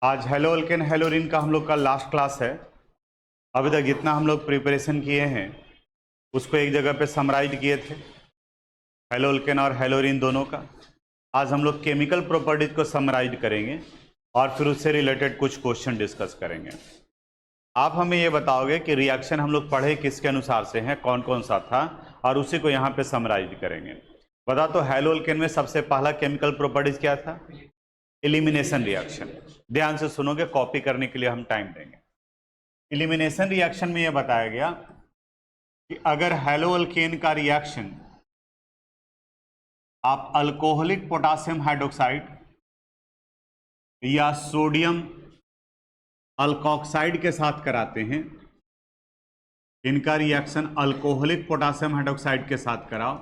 आज hello alkane हेलोरिन का हम लोग का लास्ट क्लास है। अभी तक जितना हम लोग प्रिपरेशन किए हैं उसको एक जगह पे समराइज किए थे, हेलो अल्केन और हेलोरिन दोनों का। आज हम लोग केमिकल प्रॉपर्टीज को समराइज करेंगे और फिर उससे रिलेटेड कुछ क्वेश्चन डिस्कस करेंगे। आप हमें ये बताओगे कि रिएक्शन हम लोग पढ़े किसके अनुसार से हैं, कौन कौन सा था, और उसी को यहाँ पे समराइज करेंगे। बता तो हेलो अल्केन में सबसे पहला केमिकल प्रॉपर्टीज क्या था? Elimination reaction. ध्यान से सुनोगे, कॉपी करने के लिए हम टाइम देंगे। एलिमिनेशन रिएक्शन में यह बताया गया कि अगर हेलो अल्केन का रिएक्शन आप अल्कोहलिक पोटासियम हाइड्रोक्साइड या सोडियम अल्कोक्साइड के साथ कराते हैं, इनका रिएक्शन अल्कोहलिक पोटासियम हाइड्रोक्साइड के साथ कराओ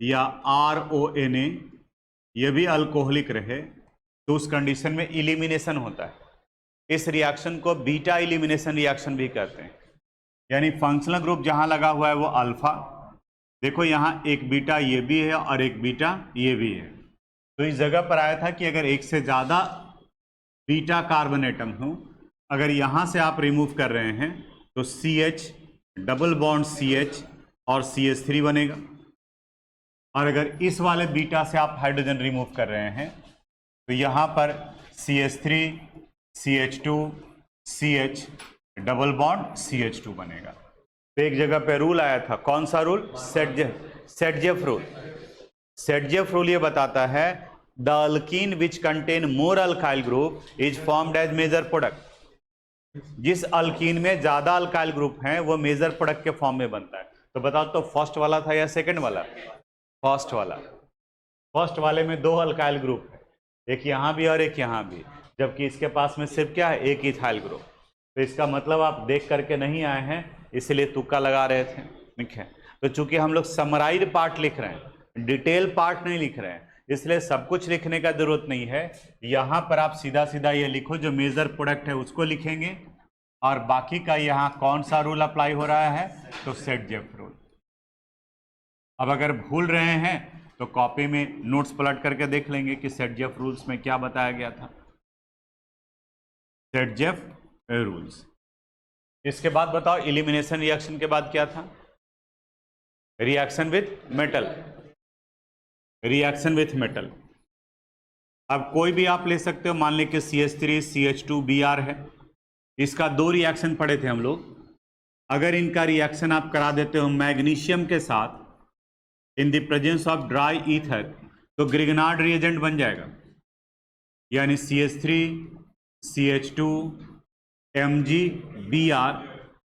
या RONA यह भी अल्कोहलिक रहे, तो उस कंडीशन में इलिमिनेशन होता है। इस रिएक्शन को बीटा इलिमिनेशन रिएक्शन भी कहते हैं। यानी फंक्शनल ग्रुप जहां लगा हुआ है वो अल्फा, देखो यहां एक बीटा ये भी है और एक बीटा ये भी है, तो इस जगह पर आया था कि अगर एक से ज्यादा बीटा कार्बन एटम हो, अगर यहां से आप रिमूव कर रहे हैं तो CH डबल बॉन्ड CH और CH3 बनेगा, और अगर इस वाले बीटा से आप हाइड्रोजन रिमूव कर रहे हैं तो यहां पर CH3 CH2 CH double bond CH2 बनेगा। तो एक जगह पे रूल आया था, कौन सा rule? Saytzeff rule. Saytzeff rule ये बताता है the alkene which contain more alkyl group is formed as major product. जिस अल्कीन में ज्यादा अल्काइल ग्रुप हैं वो मेजर प्रोडक्ट के फॉर्म में बनता है। तो बताओ तो फर्स्ट वाला था या सेकंड वाला? फर्स्ट वाला। फर्स्ट वाले में दो अल्काइल ग्रुप है, एक यहां भी और एक यहां भी, जबकि इसके पास में सिर्फ क्या है? एक इथाइल ग्रुप। तो इसका मतलब आप देख करके नहीं आए हैं, इसलिए तुक्का लगा रहे थे। ठीक है, तो चूंकि हम लोग समराइज पार्ट लिख रहे हैं, डिटेल पार्ट नहीं लिख रहे हैं, इसलिए सब कुछ लिखने का जरूरत नहीं है। यहां पर आप सीधा सीधा ये लिखो, जो मेजर प्रोडक्ट है उसको लिखेंगे, और बाकी का यहाँ कौन सा रूल अप्लाई हो रहा है? तो सेटजेफ रूल। अब अगर भूल रहे हैं तो कॉपी में नोट्स पलट करके देख लेंगे कि सेटजेफ रूल्स में क्या बताया गया था। सेटजेफ रूल्स। इसके बाद बताओ एलिमिनेशन रिएक्शन के बाद क्या था? Reaction with metal. Reaction with metal. अब कोई भी आप ले सकते हो, मान लें कि CH3 CH2 Br है, इसका दो रिएक्शन पढ़े थे हम लोग। अगर इनका रिएक्शन आप करा देते हो मैग्नीशियम के साथ in the presence of dry ether, तो ग्रिगनार्ड रिएजेंट बन जाएगा, यानी CH3 CH2 MgBr।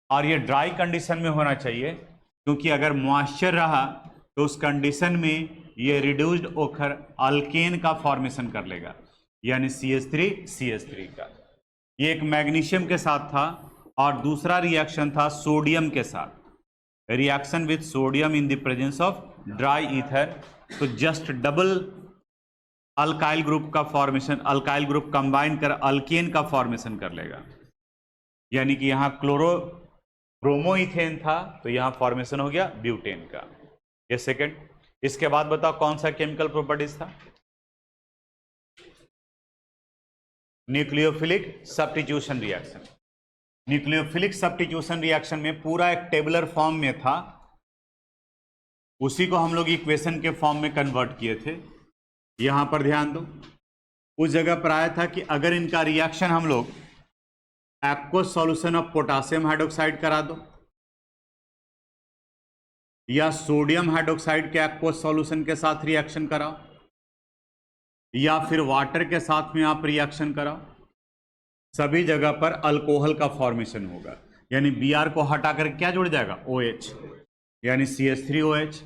और ये ड्राई कंडीशन में होना चाहिए, क्योंकि अगर मॉइस्चर रहा तो उस कंडीशन में ये रिड्यूस्ड होकर अल्केन का फॉर्मेशन कर लेगा, यानी CH3 का। ये एक मैग्नीशियम के साथ था, और दूसरा रिएक्शन था सोडियम के साथ, reaction with sodium in the presence of dry ether. तो जस्ट डबल अल्काइल ग्रुप का फॉर्मेशन, अल्काइल ग्रुप कंबाइन कर अल्केन का फॉर्मेशन कर लेगा, यानी कि यहां ब्रोमोइथेन था तो यहां फॉर्मेशन हो गया ब्यूटेन का। ये सेकंड। इसके बाद बताओ कौन सा केमिकल प्रॉपर्टीज था? Nucleophilic substitution reaction. Nucleophilic substitution reaction में पूरा एक टेबुलर फॉर्म में था, उसी को हम लोग इक्वेशन के फॉर्म में कन्वर्ट किए थे। यहां पर ध्यान दो, उस जगह पर आया था कि अगर इनका रिएक्शन हम लोग aqueous solution of potassium hydroxide करा दो, या सोडियम हाइड्रोक्साइड के एक्वस सॉल्यूशन के साथ रिएक्शन कराओ, या फिर वाटर के साथ में आप रिएक्शन कराओ, सभी जगह पर अल्कोहल का फॉर्मेशन होगा। यानी Br को हटाकर क्या जुड़ जाएगा? OH, यानी CH3OH।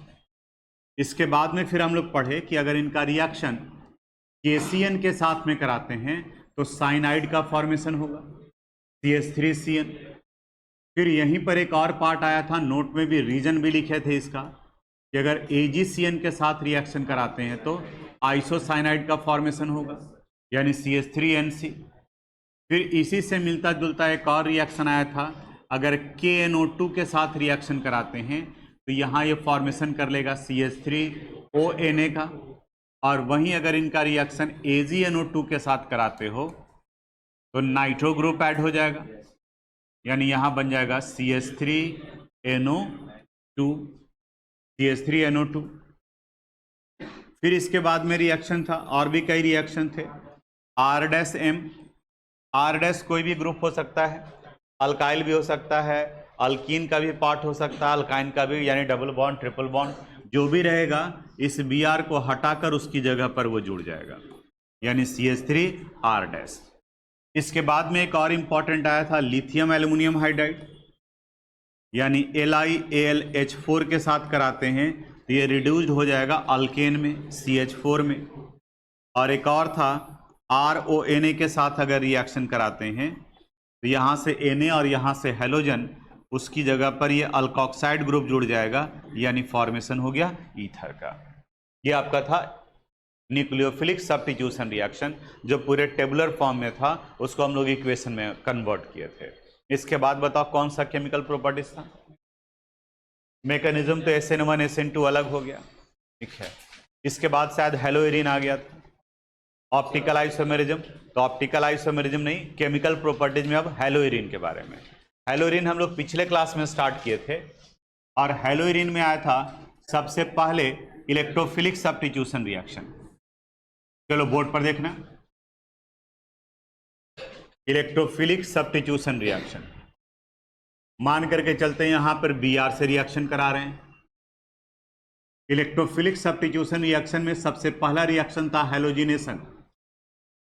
इसके बाद में फिर हम लोग पढ़े कि अगर इनका रिएक्शन KCN के साथ में कराते हैं तो साइनाइड का फॉर्मेशन होगा, CH3CN। फिर यहीं पर एक और पार्ट आया था, नोट में भी रीजन भी लिखे थे इसका, कि अगर AgCN के साथ रिएक्शन कराते हैं तो आइसोसाइनाइड का फॉर्मेशन होगा, यानी CH3NC। फिर इसी से मिलता जुलता एक और रिएक्शन आया था, अगर KNO2 के साथ रिएक्शन कराते हैं तो यहाँ ये फॉर्मेशन कर लेगा CH3ONA का, और वहीं अगर इनका रिएक्शन AgNO2 के साथ कराते हो तो नाइट्रो ग्रुप ऐड हो जाएगा, यानी यहां बन जाएगा CH3NO2, CH3NO2। फिर इसके बाद में रिएक्शन था, और भी कई रिएक्शन थे। R-M, R- कोई भी ग्रुप हो सकता है, अल्काइल भी हो सकता है, अल्कीन का भी पार्ट हो सकता है, अल्काइन का भी, यानी डबल बॉन्ड, ट्रिपल बॉन्ड, जो भी रहेगा इस Br को हटाकर उसकी जगह पर वो जुड़ जाएगा, यानी CH3R-। इसके बाद में एक और इंपॉर्टेंट आया था लिथियम एल्यूमिनियम हाइड्राइड, यानी LiAlH4 के साथ कराते हैं तो ये रिड्यूस्ड हो जाएगा अल्केन में, CH4 में। और एक और था RONA के साथ अगर रिएक्शन कराते हैं तो यहाँ से Na और यहाँ से हेलोजन, उसकी जगह पर ये अल्कोक्साइड ग्रुप जुड़ जाएगा, यानी फॉर्मेशन हो गया ईथर का। ये आपका था न्यूक्लियोफिलिक सब्स्टिट्यूशन रिएक्शन, जो पूरे टेबुलर फॉर्म में था उसको हम लोग इक्वेशन में कन्वर्ट किए थे। इसके बाद बताओ कौन सा केमिकल प्रॉपर्टीज था। मैकेनिज्म तो SN1 SN2 अलग हो गया, ठीक है। इसके बाद शायद हेलोइरिन आ गया था। ऑप्टिकल आइसोमेरिज्म, तो ऑप्टिकल आइसोमेरिज्म नहीं, केमिकल प्रॉपर्टीज में अब हेलोइरिन के बारे में। हेलोइरिन हम लोग पिछले क्लास में स्टार्ट किए थे, और हेलोइरिन में आया था सबसे पहले इलेक्ट्रोफिलिक सब्स्टिट्यूशन रिएक्शन। चलो बोर्ड पर देखना, इलेक्ट्रोफिलिक सब्स्टिट्यूशन रिएक्शन। मान करके चलते हैं यहां पर Br से रिएक्शन करा रहे हैं। इलेक्ट्रोफिलिक सब्स्टिट्यूशन रिएक्शन में सबसे पहला रिएक्शन था हेलोजिनेशन,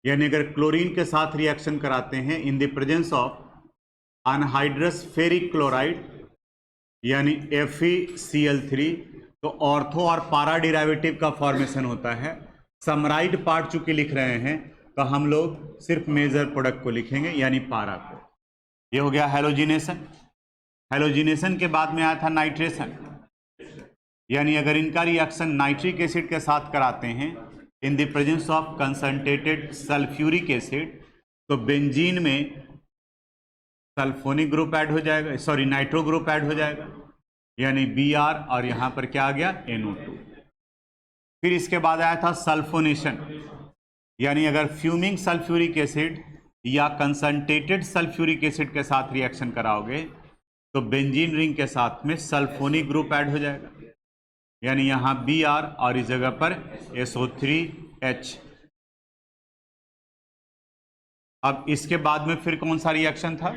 यानी अगर क्लोरीन के साथ रिएक्शन कराते हैं in the presence of anhydrous ferric chloride, यानी FeCl3, तो ऑर्थो और पारा डिराइवेटिव का फॉर्मेशन होता है। समराइड पार्ट चूंकि लिख रहे हैं तो हम लोग सिर्फ मेजर प्रोडक्ट को लिखेंगे, यानी पारा को। ये हो गया हेलोजिनेशन। हेलोजिनेशन के बाद में आया था नाइट्रेशन, यानी अगर इनका रिएक्शन नाइट्रिक एसिड के साथ कराते हैं in the presence of concentrated sulphuric acid, तो बेंजीन में सल्फोनिक ग्रुप ऐड हो जाएगा, सॉरी नाइट्रो ग्रुप ऐड हो जाएगा, यानी Br, और यहां पर क्या आ गया NO2। फिर इसके बाद आया था सल्फोनेशन, यानी अगर फ्यूमिंग सल्फ्यूरिक एसिड या कंसंट्रेटेड सल्फ्यूरिक एसिड के साथ रिएक्शन कराओगे तो बेंजीन रिंग के साथ में सल्फोनिक ग्रुप ऐड हो जाएगा, यानी यहां Br और इस जगह पर SO3H। अब इसके बाद में फिर कौन सा रिएक्शन था,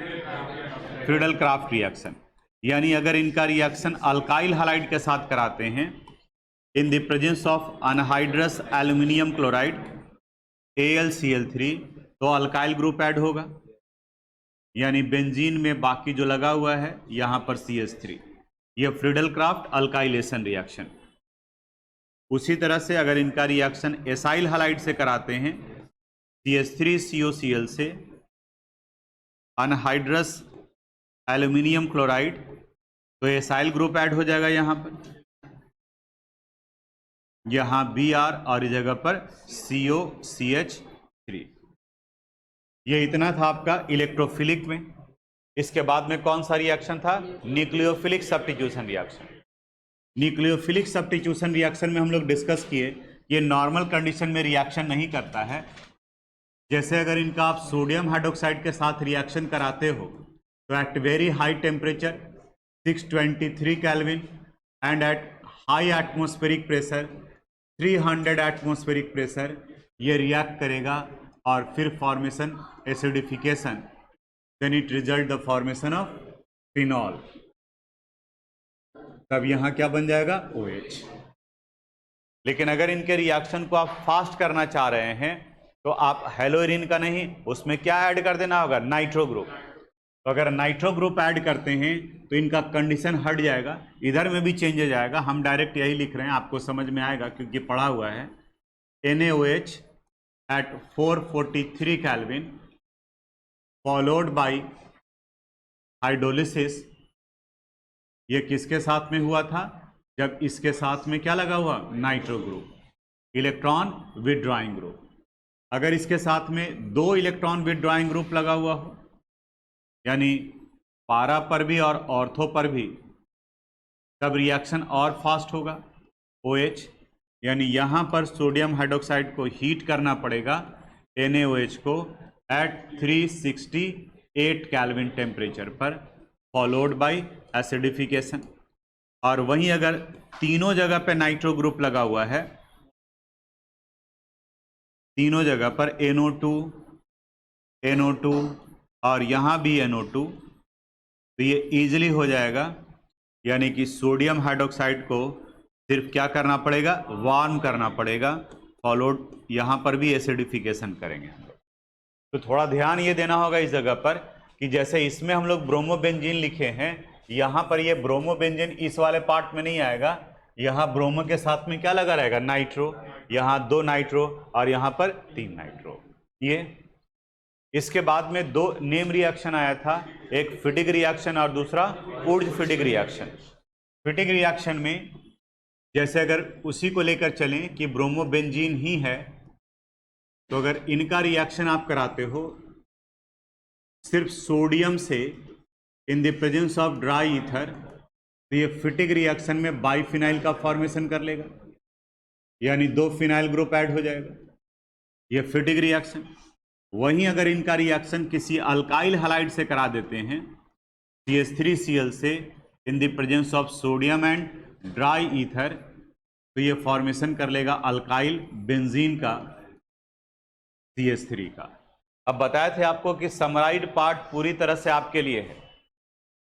फ्रीडल क्राफ्ट रिएक्शन, यानी अगर इनका रिएक्शन अल्काइल हैलाइड के साथ कराते हैं in the presence of anhydrous aluminium chloride AlCl3, तो अल्काइल ग्रुप ऐड होगा, यानी बेंजीन में बाकी जो लगा हुआ है यहां पर CH3। यह फ्रीडल क्राफ्ट अल्काइलेशन रिएक्शन। उसी तरह से अगर इनका रिएक्शन एसाइल हैलाइड से कराते हैं CH3COCl से अनहाइड्रस एल्यूमिनियम क्लोराइड, तो एसाइल ग्रुप ऐड हो जाएगा यहां पर, यहां Br और इस जगह पर COCH3। ये इतना था आपका इलेक्ट्रोफिलिक में। इसके बाद में कौन सा रिएक्शन था, nucleophilic substitution reaction. Nucleophilic substitution reaction में हम लोग डिस्कस किए, ये नॉर्मल कंडीशन में रिएक्शन नहीं करता है। जैसे अगर इनका आप सोडियम हाइड्रोक्साइड के साथ रिएक्शन कराते हो तो at very high temperature 623 kelvin and at high atmospheric pressure 300 atmospheric pressure ये रिएक्ट करेगा और फिर formation acidification, then it result the formation of phenol. तब यहां क्या बन जाएगा OH। लेकिन अगर इनके रिएक्शन को आप फास्ट करना चाह रहे हैं तो आप हेलोइरिन का नहीं, उसमें क्या ऐड कर देना होगा, नाइट्रो ग्रुप। तो अगर नाइट्रो ग्रुप ऐड करते हैं तो इनका कंडीशन हट जाएगा, इधर में भी चेंज हो जाएगा। हम डायरेक्ट यही लिख रहे हैं, आपको समझ में आएगा क्योंकि पढ़ा हुआ है। NaOH at 443 kelvin followed by hydrolysis. ये किसके साथ में हुआ था, जब इसके साथ में क्या लगा हुआ, nitro group, electron withdrawing group. अगर इसके साथ में 2 इलेक्ट्रॉन विथड्रॉइंग ग्रुप लगा हुआ हो, यानी पारा पर भी और ऑर्थो पर भी, तब रिएक्शन और फास्ट होगा OH, यानी यहां पर सोडियम हाइड्रोक्साइड को हीट करना पड़ेगा NaOH को, एट 368 केल्विन टेम्परेचर पर, फॉलोड बाय एसिडिफिकेशन। और वहीं अगर तीनों जगह पे नाइट्रो ग्रुप लगा हुआ है, तीनों जगह पर NO2 NO2 और यहाँ भी NO2, तो ये इजीली हो जाएगा। यानी कि सोडियम हाइड्रोक्साइड को सिर्फ क्या करना पड़ेगा, वार्म करना पड़ेगा, फॉलोड यहाँ पर भी एसिडिफिकेशन करेंगे हम लोग। तो थोड़ा ध्यान ये देना होगा इस जगह पर कि जैसे इसमें हम लोग ब्रोमोबेंजीन लिखे हैं, यहाँ पर ये ब्रोमोबेंजीन इस वाले पार्ट में नहीं आएगा, यहाँ ब्रोमो के साथ में क्या लगा रहेगा, नाइट्रो, यहाँ 2 नाइट्रो और यहाँ पर 3 नाइट्रो। ये इसके बाद में 2 नेम रिएक्शन आया था, एक फिटिक रिएक्शन और दूसरा उर्ज फिटिक रिएक्शन। फिटिक रिएक्शन में जैसे अगर उसी को लेकर चलें कि ब्रोमोबेंजीन ही है, तो अगर इनका रिएक्शन आप कराते हो सिर्फ सोडियम से in the presence of dry ether, तो ये फिटिक रिएक्शन में बाइफिनाइल का फॉर्मेशन कर लेगा, यानी 2 फिनाइल ग्रुप ऐड हो जाएगा, ये फिटिक रिएक्शन। वहीं अगर इनका रिएक्शन किसी अल्काइल हैलाइड से करा देते हैं, CH3Cl से in the presence of sodium and dry ether, तो ये फॉर्मेशन कर लेगा अल्काइल बेंजीन का, CH3 का। अब बताए थे आपको कि समराइज्ड पार्ट पूरी तरह से आपके लिए है,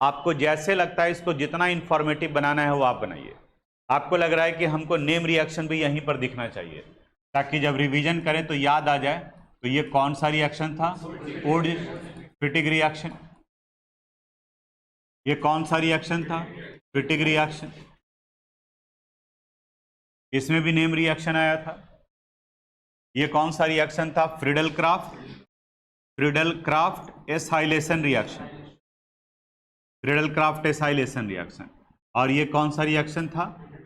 आपको जैसे लगता है इसको जितना इंफॉर्मेटिव बनाना है वो आप बनाइए। आपको लग रहा है कि हमको नेम रिएक्शन भी यहीं पर दिखना चाहिए ताकि जब रिवीजन करें तो याद आ जाए। तो ये कौन सा रिएक्शन था, उर्ज फिटिक रिएक्शन। ये कौन सा रिएक्शन था, फिटिक रिएक्शन। इसमें भी नेम रिएक्शन आया था। ये कौन सा रिएक्शन था, Friedel Crafts acylation reaction, Friedel Crafts acylation reaction. और ये कौन सा रिएक्शन था,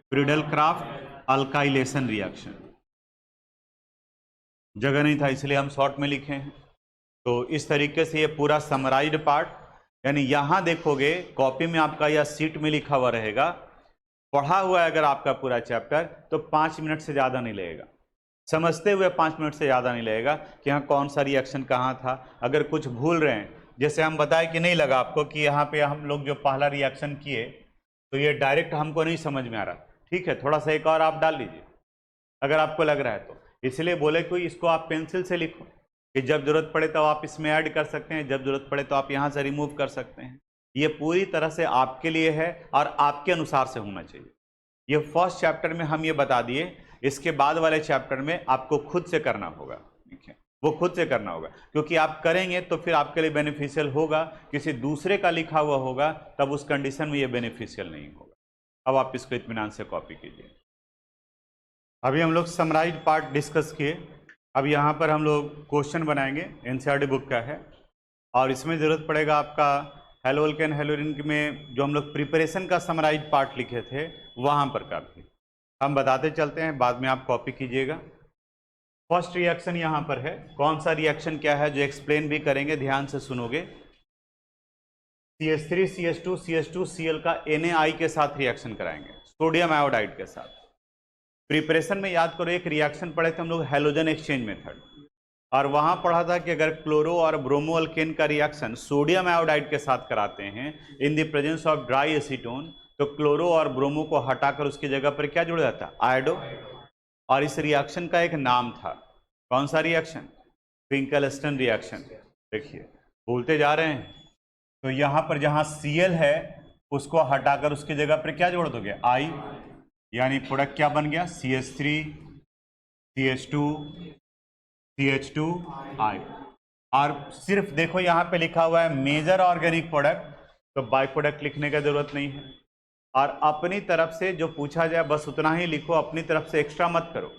फ्रीडल क्राफ्ट अल्काइलेशन रिएक्शन। जगह नहीं था इसलिए हम शॉर्ट में लिखे हैं। तो इस तरीके से ये पूरा समराइज्ड पार्ट, यानी यहाँ देखोगे कॉपी में आपका या सीट में लिखा हुआ रहेगा, पढ़ा हुआ है अगर आपका पूरा चैप्टर तो 5 मिनट से ज़्यादा नहीं लगेगा, समझते हुए 5 मिनट से ज़्यादा नहीं लगेगा कि यहाँ कौन सा रिएक्शन कहाँ था। अगर कुछ भूल रहे हैं, जैसे हम बताएं कि नहीं लगा आपको कि यहाँ पे हम लोग जो पहला रिएक्शन किए तो ये डायरेक्ट हमको नहीं समझ में आ रहा, ठीक है, थोड़ा सा एक और आप डाल लीजिए अगर आपको लग रहा है तो। इसलिए बोले कोई इसको आप पेंसिल से लिखो कि जब जरूरत पड़े तो आप इसमें ऐड कर सकते हैं, जब जरूरत पड़े तो आप यहाँ से रिमूव कर सकते हैं। ये पूरी तरह से आपके लिए है और आपके अनुसार से होना चाहिए। ये फर्स्ट चैप्टर में हम ये बता दिए, इसके बाद वाले चैप्टर में आपको खुद से करना होगा, ठीक है, वो खुद से करना होगा, क्योंकि आप करेंगे तो फिर आपके लिए बेनिफिशियल होगा। किसी दूसरे का लिखा हुआ होगा तब उस कंडीशन में ये बेनिफिशियल नहीं होगा। अब आप इसको इत्मीनान से कॉपी कीजिए। अभी हम लोग समराइज पार्ट डिस्कस किए, अब यहाँ पर हम लोग क्वेश्चन बनाएंगे, एनसीईआरटी बुक का है, और इसमें ज़रूरत पड़ेगा आपका हेलोल्केन हेलोरिन में जो हम लोग प्रिपरेशन का समराइज पार्ट लिखे थे वहाँ पर का भी हम बताते चलते हैं, बाद में आप कॉपी कीजिएगा। फर्स्ट रिएक्शन यहाँ पर है, कौन सा रिएक्शन क्या है जो एक्सप्लेन भी करेंगे, ध्यान से सुनोगे। CH3 CH2 CH2Cl का NaI के साथ रिएक्शन कराएंगे, सोडियम आयोडाइड के साथ। प्रिपरेशन में याद करो एक रिएक्शन पढ़े थे हम लोग, हैलोजन एक्सचेंज मेथड, और वहां पढ़ा था कि अगर क्लोरो और ब्रोमो अल्केन का रिएक्शन सोडियम आयोडाइड के साथ कराते हैं in the presence of dry acetone, तो क्लोरो और ब्रोमो को हटाकर उसकी जगह पर क्या जुड़ जाता है, आयोडो। और इस रिएक्शन का एक नाम था, कौन सा रिएक्शन, फिंकलस्टन रिएक्शन। देखिए भूलते जा रहे हैं, तो यहाँ पर जहाँ Cl है उसको हटाकर उसकी जगह पर क्या जोड़ दोगे, I, यानी प्रोडक्ट क्या बन गया, CH3 CH2 CH2I। और सिर्फ देखो यहाँ पे लिखा हुआ है मेजर ऑर्गेनिक प्रोडक्ट, तो बाई प्रोडक्ट लिखने का जरूरत नहीं है। और अपनी तरफ से जो पूछा जाए बस उतना ही लिखो, अपनी तरफ से एक्स्ट्रा मत करो।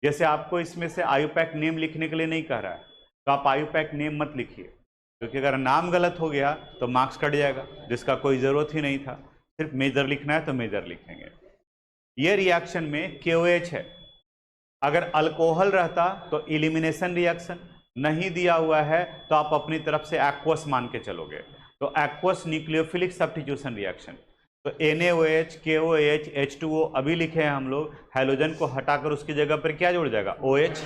जैसे आपको इसमें से आयुपैक नेम लिखने के लिए नहीं कह रहा है तो आप आयुपैक नेम मत लिखिए, क्योंकि अगर नाम गलत हो गया तो मार्क्स कट जाएगा, जिसका कोई ज़रूरत ही नहीं था। सिर्फ मेजर लिखना है तो मेजर लिखेंगे। ये रिएक्शन में KOH है, अगर अल्कोहल रहता तो एलिमिनेशन रिएक्शन, नहीं दिया हुआ है तो आप अपनी तरफ से एक्वस मान के चलोगे, तो एक्वस न्यूक्लियोफिलिक सब्स्टिट्यूशन रिएक्शन। तो NaOH, KOH, H2O अभी लिखे हैं हम लोग, हैलोजन को हटाकर उसकी जगह पर क्या जोड़ जाएगा? OH,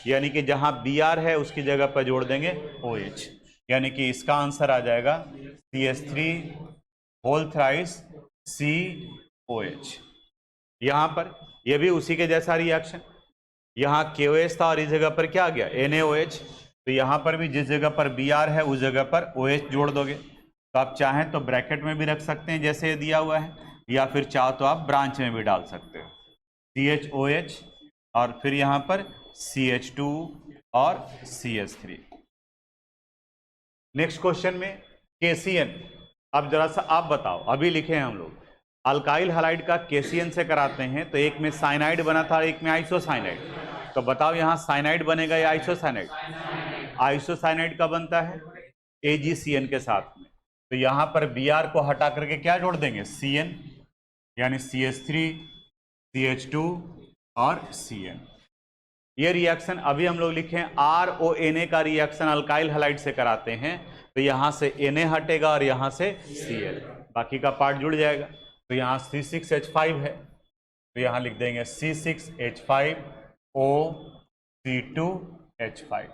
यानी कि जहां Br है उसकी जगह पर जोड़ देंगे OH, यानी कि इसका आंसर आ जाएगा CH3 होल थ्राइस COH। यहां पर ये भी उसी के जैसा रिएक्शन, यहाँ KOH था और इस जगह पर क्या आ गया? NaOH। तो यहाँ पर भी जिस जगह पर Br है उस जगह पर OH जोड़ दोगे। तो आप चाहें तो ब्रैकेट में भी रख सकते हैं जैसे ये दिया हुआ है, या फिर चाहो तो आप ब्रांच में भी डाल सकते हो, CHOH और फिर यहाँ पर CH2 और CH3। नेक्स्ट क्वेश्चन में KCN। अब जरा सा आप बताओ, अभी लिखे हैं हम लोग अल्काइल हैलाइड का KCN से कराते हैं, तो एक में साइनाइड बना था, एक में आइसोसाइनाइड। तो बताओ यहाँ साइनाइड बनेगा या आइसोसाइनाइड? आइसोसाइनाइड का बनता है AgCN के साथ में। तो यहाँ पर Br को हटा करके क्या जोड़ देंगे? Cn, यानी CH3 CH2 और Cn। ये रिएक्शन अभी हम लोग लिखे हैं RONA का रिएक्शन अल्काइल हैलाइड से कराते हैं, तो यहाँ से Na हटेगा और यहाँ से Cl, बाकी का पार्ट जुड़ जाएगा। तो यहाँ C6H5 है, तो यहाँ लिख देंगे C6H5O C2H5।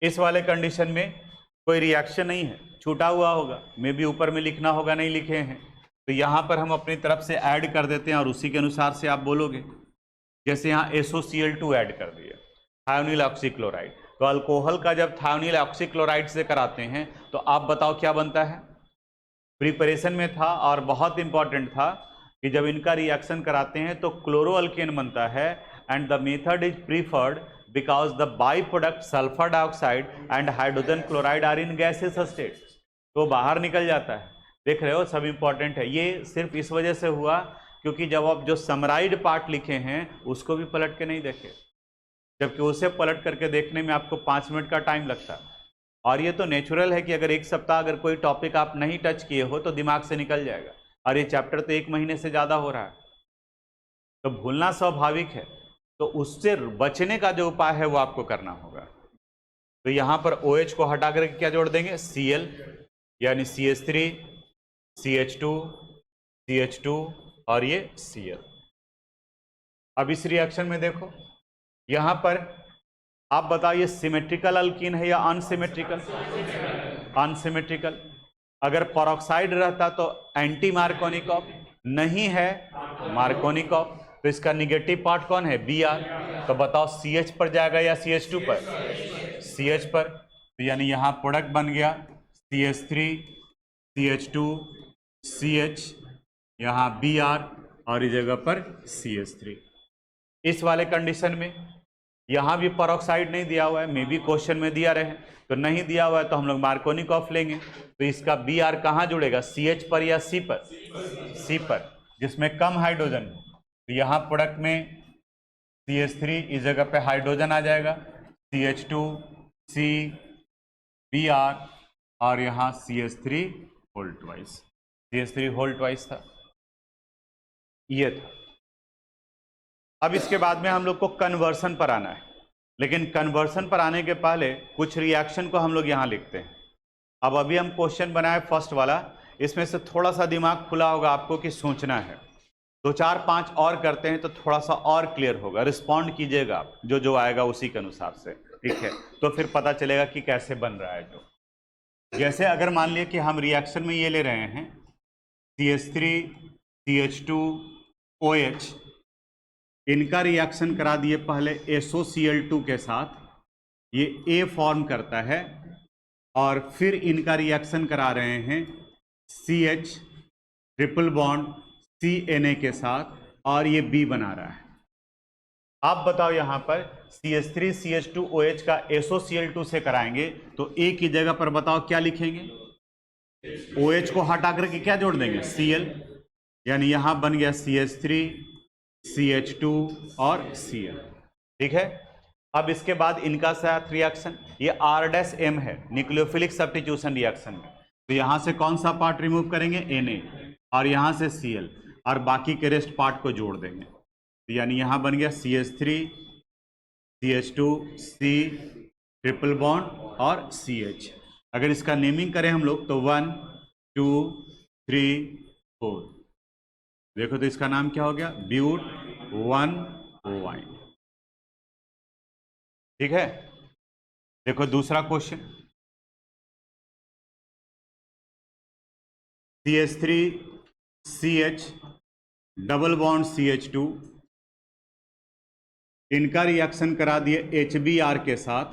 इस वाले कंडीशन में कोई रिएक्शन नहीं है, छूटा हुआ होगा, मे भी ऊपर में लिखना होगा, नहीं लिखे हैं, तो यहाँ पर हम अपनी तरफ से ऐड कर देते हैं और उसी के अनुसार से आप बोलोगे। जैसे यहाँ SOCl2 ऐड कर दिया, थायोनील ऑक्सीक्लोराइड। तो अल्कोहल का जब थायोनील ऑक्सीक्लोराइड से कराते हैं तो आप बताओ क्या बनता है? प्रिपरेशन में था और बहुत इंपॉर्टेंट था कि जब इनका रिएक्शन कराते हैं तो क्लोरोअल्केन बनता है, and the method is preferred because the by product sulphur dioxide and hydrogen chloride are in gases state. तो बाहर निकल जाता है। देख रहे हो, सब इंपॉर्टेंट है। ये सिर्फ इस वजह से हुआ क्योंकि जब आप जो समराइड पार्ट लिखे हैं उसको भी पलट के नहीं देखे, जबकि उसे पलट करके देखने में आपको 5 मिनट का टाइम लगता है। और ये तो नेचुरल है कि अगर एक सप्ताह अगर कोई टॉपिक आप नहीं टच किए हो तो दिमाग से निकल जाएगा, और ये चैप्टर तो 1 महीने से ज़्यादा हो रहा है, तो भूलना स्वाभाविक है। तो उससे बचने का जो उपाय है वो आपको करना होगा। तो यहाँ पर OH को हटा करके क्या जोड़ देंगे? Cl, यानी CH3 CH2 CH2 और ये Cl। अब इस रिएक्शन में देखो, यहाँ पर आप बताइए सिमेट्रिकल अल्कीन है या अनसिमेट्रिकल? अनसिमेट्रिकल। अगर पेरोक्साइड रहता तो एंटी मार्कोनिकॉफ, नहीं है मार्कोनिकॉफ, तो इसका निगेटिव पार्ट कौन है? Br। तो बताओ CH पर जाएगा या CH2 पर? CH पर। तो यानी यहाँ प्रोडक्ट बन गया CH3 CH2 CH, यहाँ Br और इस जगह पर CH3। इस वाले कंडीशन में यहाँ भी पेरोक्साइड नहीं दिया हुआ है, मे बी क्वेश्चन में दिया रहे, तो नहीं दिया हुआ है तो हम लोग मार्कोनिकॉफ लेंगे। तो इसका Br कहाँ जुड़ेगा? CH पर या C पर? C पर, जिसमें कम हाइड्रोजन। तो यहाँ प्रोडक्ट में CH3 इस जगह पे हाइड्रोजन आ जाएगा, CH2 C Br और यहाँ CH3 whole twice. CH3 whole twice था, ये था। अब इसके बाद में हम लोग को कन्वर्सन पर आना है, लेकिन कन्वर्सन पर आने के पहले कुछ रिएक्शन को हम लोग यहाँ लिखते हैं। अब अभी हम क्वेश्चन बनाए फर्स्ट वाला, इसमें से थोड़ा सा दिमाग खुला होगा आपको कि सोचना है। 2 4 5 और करते हैं तो थोड़ा सा और क्लियर होगा। रिस्पॉन्ड कीजिएगा आप, जो जो आएगा उसी के अनुसार से, ठीक है? तो फिर पता चलेगा कि कैसे बन रहा है। जो जैसे अगर मान लिया कि हम रिएक्शन में ये ले रहे हैं CH3 CH2 OH, इनका रिएक्शन करा दिए पहले SOCl2 के साथ, ये A फॉर्म करता है, और फिर इनका रिएक्शन करा रहे हैं CH ट्रिपल बॉन्ड CNA के साथ, और ये B बना रहा है। आप बताओ यहाँ पर CH3 CH2 OH का SOCl2 से कराएंगे तो A की जगह पर बताओ क्या लिखेंगे? OH को हटा करके क्या जोड़ देंगे? Cl, यानी यहाँ बन गया CH3 CH2 और Cl, ठीक है? अब इसके बाद इनका साथ रिएक्शन, ये R' है न्यूक्लियोफिलिक सब्स्टिट्यूशन रिएक्शन में, तो यहाँ से कौन सा पार्ट रिमूव करेंगे? Na, और यहाँ से Cl, और बाकी के रेस्ट पार्ट को जोड़ देंगे। तो यानी यहाँ बन गया CH3 CH2 C triple bond और CH। अगर इसका नेमिंग करें हम लोग तो 1 2 3 4। देखो तो इसका नाम क्या हो गया, ब्यूट 1 वाइन। ठीक है। देखो दूसरा question, CH3CH double bond CH2, इनका रिएक्शन करा दिए HBr के साथ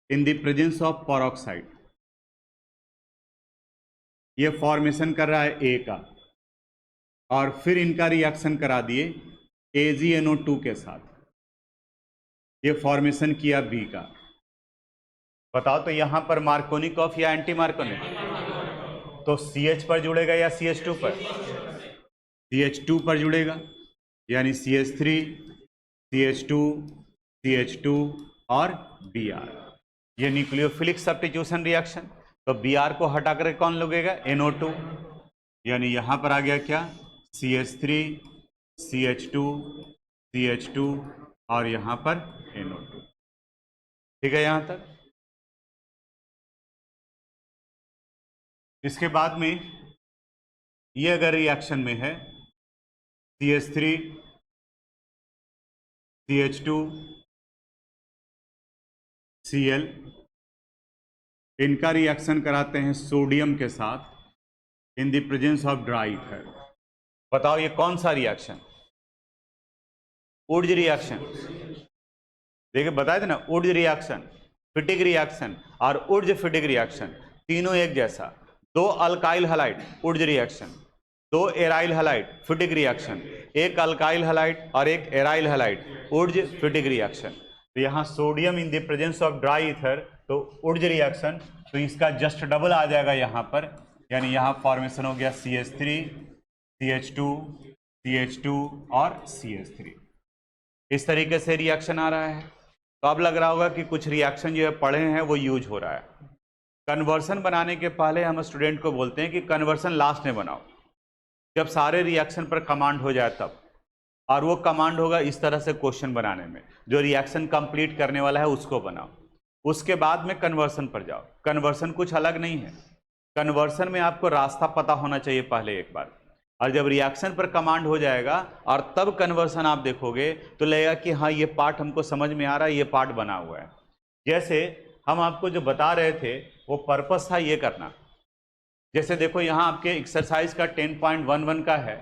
in the presence of peroxide. ये फॉर्मेशन कर रहा है A का, और फिर इनका रिएक्शन करा दिए AgNO2 के साथ, ये फॉर्मेशन किया B का। बताओ तो यहां पर मार्कोनिकॉफ या एंटी मार्कोनिक, तो CH पर जुड़ेगा या CH2 पर, CH2 पर जुड़ेगा, यानी CH3 CH2 CH2 और Br, ये न्यूक्लियोफिलिक सब्स्टिट्यूशन रिएक्शन। तो Br को हटाकर कौन लगेगा, NO2, यानी यहां पर आ गया क्या, CH3 CH2 CH2 और यहां पर NO2। ठीक है यहां तक। इसके बाद में ये अगर रिएक्शन में है CH3 CH2 Cl, इनका रिएक्शन कराते हैं सोडियम के साथ in the presence of dry ether. बताओ ये कौन सा रिएक्शन, ऊर्ज रिएक्शन। देखिए बताए थे ना, ऊर्ज रिएक्शन, फिटिक रिएक्शन और ऊर्ज फिटिक रिएक्शन, तीनों एक जैसा। दो अल्काइल हैलाइड ऊर्ज रिएक्शन, दो एराइल हैलाइड फिटिक रिएक्शन, एक अल्काइल हैलाइड और एक एराइल हैलाइड ऊर्ज फिटिक रिएक्शन। तो यहाँ sodium in the presence of dry ether, तो ऊर्ज रिएक्शन, तो इसका जस्ट डबल आ जाएगा यहाँ पर, यानी यहाँ फॉर्मेशन हो गया CH3 CH2 CH2 और CH3। इस तरीके से रिएक्शन आ रहा है। तो अब लग रहा होगा कि कुछ रिएक्शन जो है पढ़े हैं वो यूज हो रहा है। कन्वर्सन बनाने के पहले हम स्टूडेंट को बोलते हैं कि कन्वर्सन लास्ट में बनाओ, जब सारे रिएक्शन पर कमांड हो जाए तब, और वो कमांड होगा इस तरह से क्वेश्चन बनाने में, जो रिएक्शन कंप्लीट करने वाला है उसको बनाओ, उसके बाद में कन्वर्सन पर जाओ। कन्वर्सन कुछ अलग नहीं है, कन्वर्सन में आपको रास्ता पता होना चाहिए पहले एक बार, और जब रिएक्शन पर कमांड हो जाएगा और तब कन्वर्सन आप देखोगे तो लगेगा कि हाँ ये पार्ट हमको समझ में आ रहा है, ये पार्ट बना हुआ है। जैसे हम आपको जो बता रहे थे वो पर्पस था ये करना। जैसे देखो यहाँ आपके एक्सरसाइज का 10.11 का है,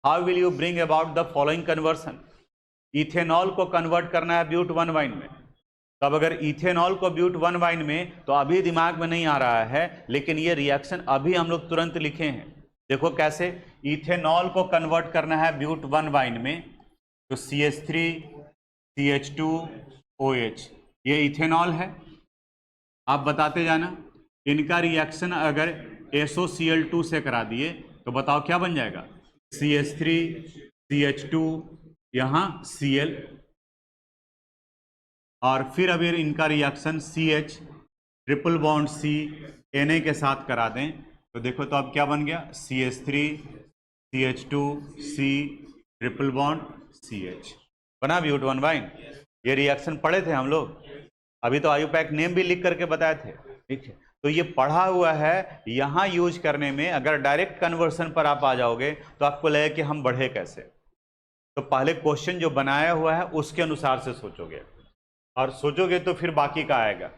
how will you bring about the following conversion. Ethanol को कन्वर्ट करना है ब्यूट 1 वाइन में। तब अगर इथेनॉल को ब्यूट 1 वाइन में, तो अभी दिमाग में नहीं आ रहा है, लेकिन ये रिएक्शन अभी हम लोग तुरंत लिखे हैं। देखो कैसे, इथेनॉल को कन्वर्ट करना है ब्यूट 1 वाइन में, तो CH3 CH2 OH, ये इथेनॉल है। आप बताते जाना, इनका रिएक्शन अगर SOCl2 से करा दिए तो बताओ क्या बन जाएगा, CH3 CH2 यहाँ Cl, और फिर अगर इनका reaction CH triple bond C Na के साथ करा दें तो देखो तो अब क्या बन गया, CH3 CH2 C triple bond CH, बना ब्यूट 1 वाइन। ये रिएक्शन पढ़े थे हम लोग, अभी तो आयुपैक नेम भी लिख करके बताए थे। ठीक है, तो ये पढ़ा हुआ है, यहाँ यूज करने में अगर डायरेक्ट कन्वर्सन पर आप आ जाओगे तो आपको लगेगा कि हम बढ़े कैसे। तो पहले क्वेश्चन जो बनाया हुआ है उसके अनुसार से सोचोगे, और सोचोगे तो फिर बाकी का आएगा।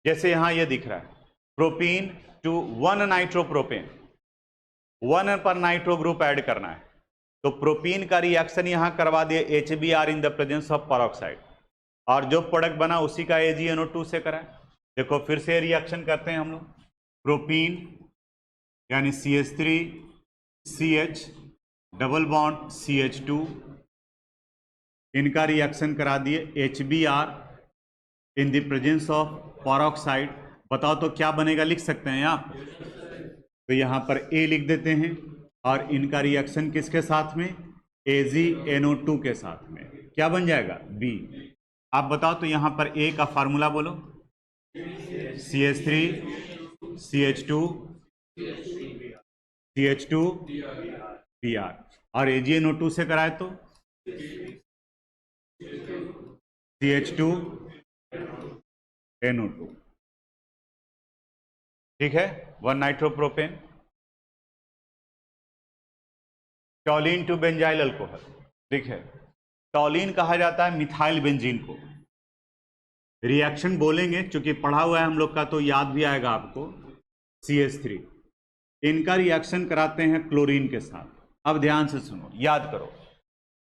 जैसे यहां ये दिख रहा है, प्रोपीन टू 1 नाइट्रोप्रोपेन, 1 पर नाइट्रो ग्रुप ऐड करना है, तो प्रोपीन का रिएक्शन यहां करवा दिए HBr in the presence of peroxide, और जो प्रोडक्ट बना उसी का AgNO2 से कराए। देखो फिर से रिएक्शन करते हैं हम लोग, प्रोपीन यानी CH3 CH double bond CH2, इनका रिएक्शन करा दिए HBr in the presence of peroxide. बताओ तो क्या बनेगा, लिख सकते हैं आप, तो यहां पर A लिख देते हैं, और इनका रिएक्शन किसके साथ में, AgNO2 के साथ में, क्या बन जाएगा B। आप बताओ तो यहां पर A का फार्मूला बोलो, CH3 CH2 CH2 Br, और AgNO2 से कराए तो CH2 NO2। ठीक है, 1 नाइट्रोप्रोपेन, टॉलिन टू बेंजाइल अल्कोहल। देखिए, टॉलिन कहा जाता है मिथाइल बेंजीन को। रिएक्शन बोलेंगे, चूंकि पढ़ा हुआ है हम लोग का तो याद भी आएगा आपको। CH3, इनका रिएक्शन कराते हैं क्लोरीन के साथ। अब ध्यान से सुनो, याद करो,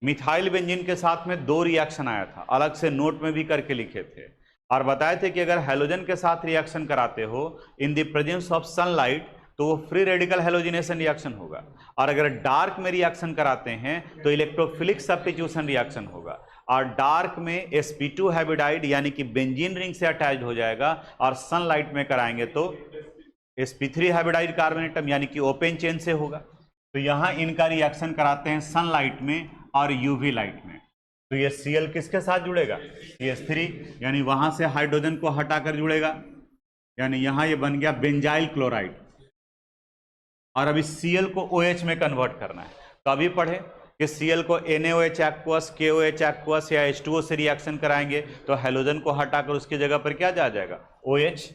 मिथाइल बेंजीन के साथ में 2 रिएक्शन आया था, अलग से नोट में भी करके लिखे थे, और बताए थे कि अगर हैलोजन के साथ रिएक्शन कराते हो in the presence of sunlight तो वो फ्री रेडिकल हैलोजिनेशन रिएक्शन होगा, और अगर डार्क में रिएक्शन कराते हैं तो इलेक्ट्रोफिलिक सब्स्टिट्यूशन रिएक्शन होगा, और डार्क में sp2 हैबिडाइड यानी कि बेंजीन रिंग से अटैच्ड हो जाएगा, और सनलाइट में कराएंगे तो sp3 हैबिडाइड कार्बोनेटम यानी कि ओपन चेन से होगा। तो यहां इनका रिएक्शन कराते हैं सनलाइट में और यूवी लाइट में, तो ये Cl किसके साथ जुड़ेगा, CH3, यानी वहां से हाइड्रोजन को हटाकर जुड़ेगा, यानी यहां ये बन गया बेंजाइल क्लोराइड, और अभी Cl को OH में कन्वर्ट करना है। तो अभी पढ़े कि Cl को NaOH एक्वस, KOH एक्वस या H2O से रिएक्शन कराएंगे तो हैलोजन को हटाकर उसकी जगह पर क्या जा जाएगा, OH।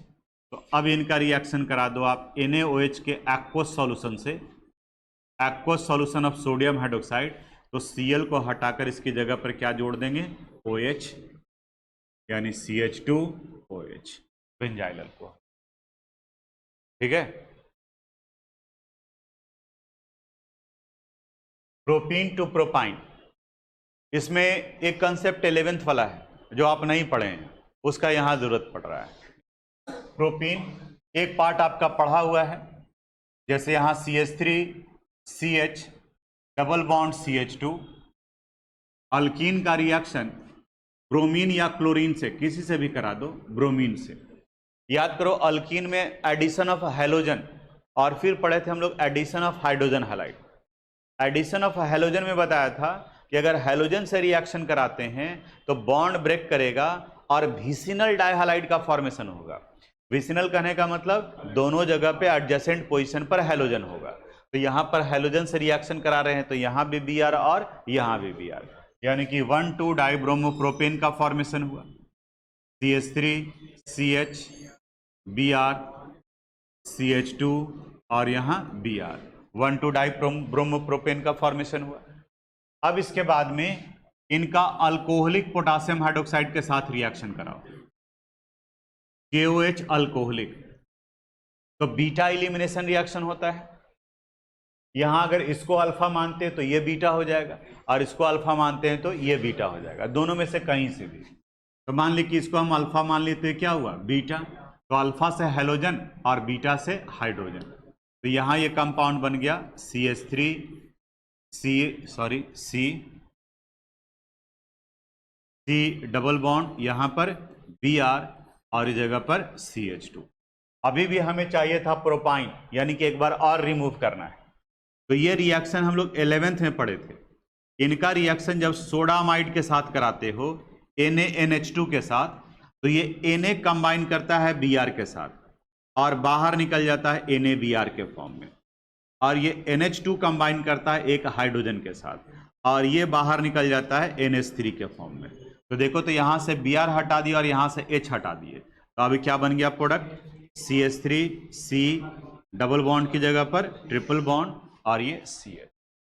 तो अब इनका रिएक्शन करा दो आप NaOH के एक्वस सॉल्यूशन से, aqueous solution of sodium hydroxide, तो Cl को हटाकर इसकी जगह पर क्या जोड़ देंगे, OH, यानी CH2OH, बेंजाइल अल्कोहल। ठीक है, प्रोपीन टू प्रोपाइन, इसमें एक कंसेप्ट 11th वाला है जो आप नहीं पढ़े हैं, उसका यहां जरूरत पड़ रहा है। प्रोपीन एक पार्ट आपका पढ़ा हुआ है, जैसे यहां CH3 CH double bond CH2, alkyne का रिएक्शन ब्रोमीन या क्लोरीन से, किसी से भी करा दो, ब्रोमीन से। याद करो, अल्कीन में एडिशन ऑफ हैलोजन, और फिर पढ़े थे हम लोग addition of hydrogen halide. Addition of halogen में बताया था कि अगर हैलोजन से रिएक्शन कराते हैं तो बॉन्ड ब्रेक करेगा और विसिनल डाइहैलाइड का फॉर्मेशन होगा। विसिनल कहने का मतलब दोनों जगह पे एडजेसेंट पोजीशन पर हैलोजन होगा। तो यहां पर हैलोजन से रिएक्शन करा रहे हैं तो यहां भी Br और यहां भी Br, यानी कि 1,2 डाइब्रोमोप्रोपेन का फॉर्मेशन हुआ, CH3 CH Br CH2 और यहां Br, 1,2 डाइब्रोमोप्रोपेन का फॉर्मेशन हुआ। अब इसके बाद में इनका अल्कोहलिक पोटासियम हाइड्रोक्साइड के साथ रिएक्शन कराओ, KOH अल्कोहलिक, तो बीटा एलिमिनेशन रिएक्शन होता है। यहां अगर इसको अल्फा मानते हैं तो ये बीटा हो जाएगा, और इसको अल्फा मानते हैं तो ये बीटा हो जाएगा, दोनों में से कहीं से भी। तो मान ली कि इसको हम अल्फा मान लिए तो क्या हुआ, बीटा, तो अल्फा से हैलोजन और बीटा से हाइड्रोजन, तो यहां ये कंपाउंड बन गया CH3 C डबल बॉन्ड, यहां पर Br और इस जगह पर CH2। अभी भी हमें चाहिए था प्रोपाइन, यानी कि एक बार और रिमूव करना है। तो ये रिएक्शन हम लोग 11th में पढ़े थे। इनका रिएक्शन जब सोडामाइड के साथ कराते हो NaNH2 के साथ, तो ये Na कंबाइन करता है Br के साथ और बाहर निकल जाता है NaBr के फॉर्म में, और ये NH2 कंबाइन करता है एक हाइड्रोजन के साथ और ये बाहर निकल जाता है NH3 के फॉर्म में। तो देखो, तो यहां से Br हटा दिया और यहां से H हटा दिए, तो अभी क्या बन गया product, CH3 C double bond की जगह पर ट्रिपल बॉन्ड और ये CH,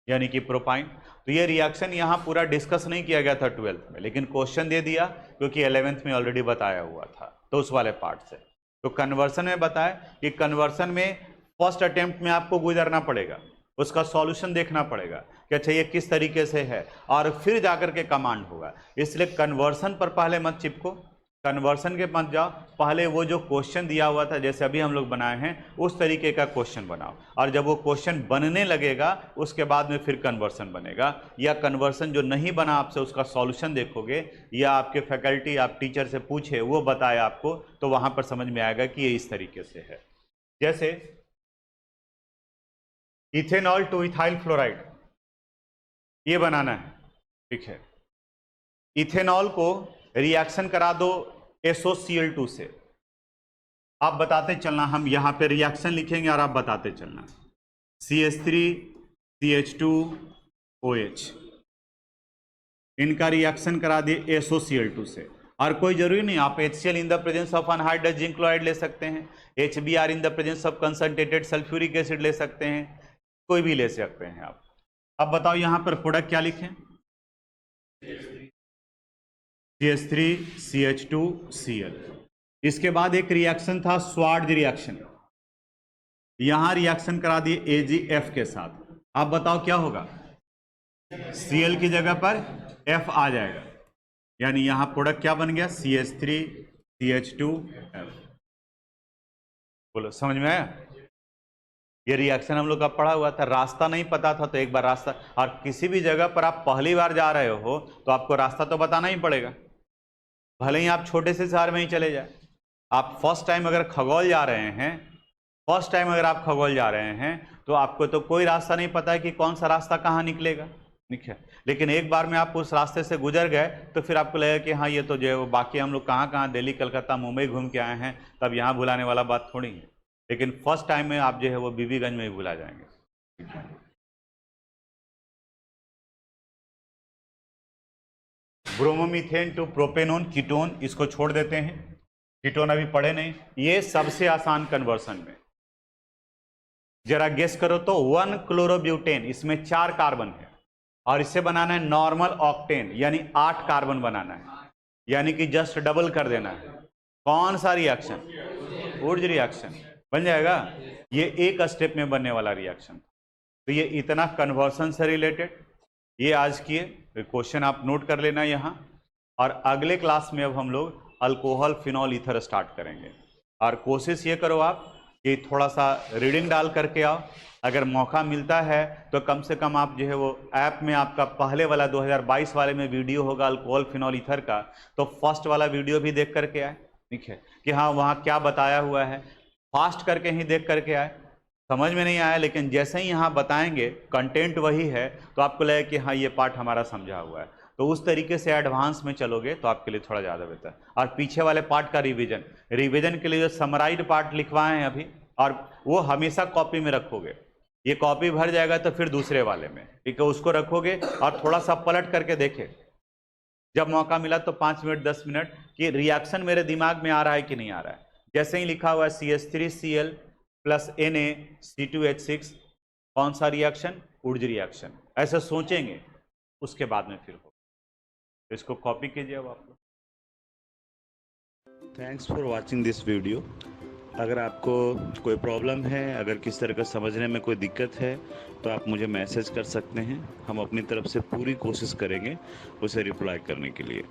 यानी कि प्रोपाइन। तो ये रिएक्शन यहाँ पूरा डिस्कस नहीं किया गया था 12th में, लेकिन क्वेश्चन दे दिया क्योंकि 11th में ऑलरेडी बताया हुआ था, तो उस वाले पार्ट से। तो कन्वर्सन में बताया कि कन्वर्सन में फर्स्ट अटेम्प्ट में आपको गुजरना पड़ेगा, उसका सॉल्यूशन देखना पड़ेगा कि अच्छा ये किस तरीके से है, और फिर जाकर के कमांड होगा। इसलिए कन्वर्सन पर पहले मत चिपको, कन्वर्सन के मत जाओ, पहले वो जो क्वेश्चन दिया हुआ था जैसे अभी हम लोग बनाए हैं उस तरीके का क्वेश्चन बनाओ, और जब वो क्वेश्चन बनने लगेगा उसके बाद में फिर कन्वर्सन बनेगा, या कन्वर्सन जो नहीं बना आपसे उसका सॉल्यूशन देखोगे, या आपके फैकल्टी आप टीचर से पूछे वो बताए आपको, तो वहां पर समझ में आएगा कि ये इस तरीके से है। जैसे इथेनॉल टू इथाइल फ्लोराइड ये बनाना है, ठीक है। इथेनॉल को रिएक्शन करा दो SOCl2 से, आप बताते चलना, हम यहां पे रिएक्शन लिखेंगे और आप बताते चलना, CH3 CH2OH, इनका रिएक्शन करा दिए SOCl2 से, और कोई जरूरी नहीं, आप HCl in the presence of anhydrous zinc chloride ले सकते हैं, HBr in the presence of concentrated sulphuric acid ले सकते हैं, कोई भी ले सकते हैं आप। अब बताओ यहां पर प्रोडक्ट क्या लिखें? CH3CH2Cl। इसके बाद एक रिएक्शन था स्वार्ज रिएक्शन, यहां रिएक्शन करा दिए AgF के साथ। अब बताओ क्या होगा? Cl की जगह पर F आ जाएगा, यानी यहां प्रोडक्ट क्या बन गया? CH3CH2F। बोलो समझ में आया? ये रिएक्शन हम लोग का पढ़ा हुआ था, रास्ता नहीं पता था तो एक बार रास्ता, और किसी भी जगह पर आप पहली बार जा रहे हो तो आपको रास्ता तो बताना ही पड़ेगा, भले ही आप छोटे से शहर में ही चले जाए। आप फर्स्ट टाइम अगर खगोल जा रहे हैं, तो आपको तो कोई रास्ता नहीं पता है कि कौन सा रास्ता कहाँ निकलेगा, ठीक है। लेकिन एक बार में आप उस रास्ते से गुजर गए तो फिर आपको लगेगा कि हाँ ये तो जो है वो बाकी हम लोग कहाँ कहाँ दिल्ली, कलकत्ता, मुंबई घूम के आए हैं, तब यहाँ भुलाने वाला बात थोड़ी है। लेकिन फर्स्ट टाइम में आप जो है वो बीबीगंज में ही भुला जाएंगे, ठीक है। ब्रोमोमीथेन टू प्रोपेनोन कीटोन, इसको छोड़ देते हैं, कीटोन अभी पढ़े नहीं। ये सबसे आसान कन्वर्सन में, जरा गेस करो तो 1 क्लोरोब्यूटेन, इसमें 4 कार्बन है और इससे बनाना है नॉर्मल ऑक्टेन, यानी 8 कार्बन बनाना है, यानी कि जस्ट डबल कर देना है। कौन सा रिएक्शन? वुड्स रिएक्शन बन जाएगा। ये एक स्टेप में बनने वाला रिएक्शन। तो ये इतना कन्वर्सन से रिलेटेड ये आज किए, क्वेश्चन आप नोट कर लेना यहाँ। और अगले क्लास में अब हम लोग अल्कोहल फिनॉल ईथर स्टार्ट करेंगे। और कोशिश ये करो आप कि थोड़ा सा रीडिंग डाल करके आओ, अगर मौका मिलता है तो कम से कम आप जो है वो ऐप में आपका पहले वाला 2022 वाले में वीडियो होगा अल्कोहल फिनॉल ईथर का, तो फर्स्ट वाला वीडियो भी देख करके आए, ठीक है, कि हाँ वहाँ क्या बताया हुआ है। फास्ट करके ही देख करके आए, समझ में नहीं आया लेकिन जैसे ही यहाँ बताएंगे कंटेंट वही है तो आपको लगेगा कि हाँ ये पार्ट हमारा समझा हुआ है, तो उस तरीके से एडवांस में चलोगे तो आपके लिए थोड़ा ज़्यादा बेहतर। और पीछे वाले पार्ट का रिवीजन के लिए जो समराइज्ड पार्ट लिखवाए हैं अभी, और वो हमेशा कॉपी में रखोगे, ये कॉपी भर जाएगा तो फिर दूसरे वाले में, ठीक है, उसको रखोगे और थोड़ा सा पलट करके देखे, जब मौका मिला तो 5 मिनट 10 मिनट कि रिएक्शन मेरे दिमाग में आ रहा है कि नहीं आ रहा है। जैसे ही लिखा हुआ है CH3Cl + Na(C2H6), कौन सा रिएक्शन? Wurtz reaction. ऐसे सोचेंगे उसके बाद में फिर हो, तो इसको कॉपी कीजिए अब आप लोग। Thanks for watching this video. अगर आपको कोई प्रॉब्लम है, अगर किस तरह का समझने में कोई दिक्कत है तो आप मुझे मैसेज कर सकते हैं, हम अपनी तरफ से पूरी कोशिश करेंगे उसे रिप्लाई करने के लिए।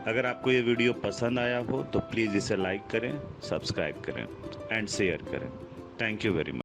अगर आपको ये वीडियो पसंद आया हो तो प्लीज़ इसे लाइक करें, सब्सक्राइब करें एंड शेयर करें। Thank you very much.